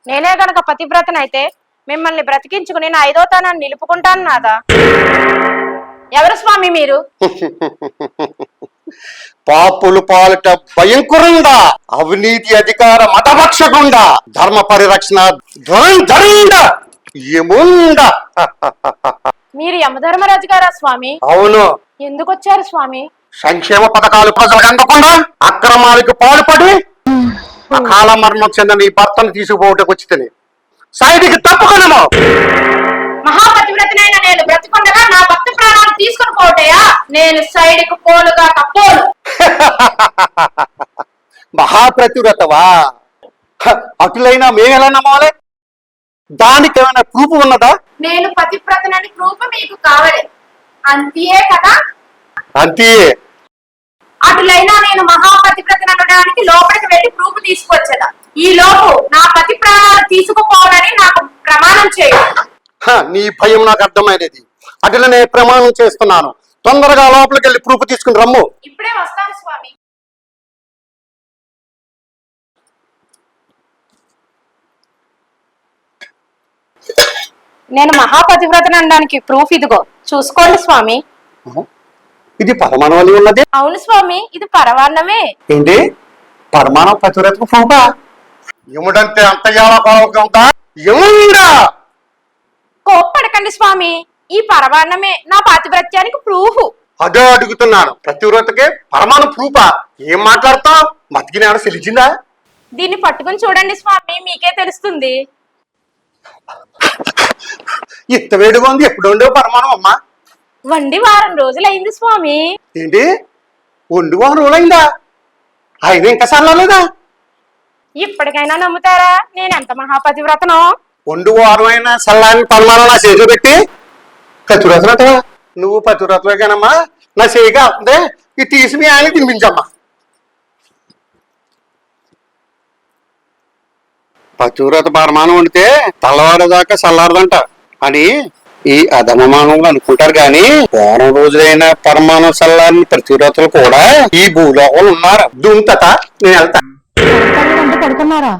నేనే గనక పతివ్రతనైతే మిమ్మల్ని బ్రతికించుకుని నా 5వ తనాన్ని నిలుపుకుంటాను నాదా. ఎవరు స్వామి మీరు? పాపులు పాలిట భయంకరుండా, అవినీతి అధికార మతభక్షకుండా, ధర్మ పరిరక్షణ ఏముందా? మీరు యమధర్మరాజు గారా స్వామి? అవును. ఎందుకు వచ్చారు స్వామి? సంక్షేమ పథకాలు ప్రజలకు అందకుండా అక్రమాలకు పాల్పడి అకాల మరణం చెందిన ఈ భర్తను తీసుకుపోవటకు వచ్చి సైడ్కి తప్పుకున్నాము. మహాపతివ్రతనైన నేను బ్రతికొండగా నా భక్తి ప్రాణాలు తీసుకుని పోవటయా? నేను సైడ్కి పోలుగా తప్పోను. మహాప్రతివ్రతవా? అటులైనా మేమెలా నమ్మాలి? దానికి ఏమైనా ప్రూఫ్ ఉన్నదా? నేను పతివ్రతనని ప్రూఫ్ మీకు కావాలి అంతే కదా? అంతే. అటులైనా నేను మహాపతివ్రతను అనడానికి లోపలికి వెళ్లి ప్రూఫ్ తీసుకొచ్చదా? ఈ లోపు నా పతి ప్రాణాలు తీసుకుపోవాలని నాకు ప్రమాణం చేయ. నీ భయం నాకు అర్థమైనది. అటులనే ప్రమాణం చేస్తున్నాను. తొందరగా లోపలికి వెళ్ళి ప్రూఫ్ తీసుకుని రమ్ము. ఇప్పుడే వస్తాను స్వామి. నేను మహాపతివ్రతను అనడానికి ప్రూఫ్ ఇదిగో చూసుకోండి స్వామి. ఇది పరమాణం ఉన్నది. అవును స్వామి, ఇది పరమాన్నమే. ఏంటి పరమాణం పతివ్రతకు ప్రూఫా? యముడంటే అంత యముడా? కోప్పడకండి స్వామి, ఈ పరమాన్నమే నా పాతివ్రత్యానికి ప్రూఫ్. అదే అడుగుతున్నాను. పతివ్రతకే పరమాణం ప్రూఫా? ఏం మాట్లాడతావు? మతికిన తెలిసిందా? దీన్ని పట్టుకుని చూడండి స్వామి, మీకే తెలుస్తుంది. ఇంత వేడిగా ఉంది. ఎప్పుడు ఉండేవు పరమాణం అమ్మా? వండి వారం రోజులైంది స్వామి. ఏంటి వండి వారం రోజులైందా? అయినా ఇంకా చల్లలేదా? ఇప్పటికైనా నమ్ముతారా నేను ఎంత మహాపతివ్రతనో? వండు వారం అయినా చల్లని పరమాణం నా చేతిలో పెట్టి పతివ్రతనట. నువ్వు పతివ్రతగానమ్మా? నా చేయిగా అవుతుంది. ఇది తీసి మీ ఆయన తినిపించమ్మా. పతివ్రత పరమాణం వండితే తెల్లవారేదాకా చల్లారదంట అని ఈ అధమమానంలో అనుకుంటారు గాని వారం రోజులైన పరమాణం చల్లారని పతివ్రతలు కూడా ఈ భూలోకంలో ఉన్నారు. దుంతత నేను వెళ్తా. పడుకున్నారా?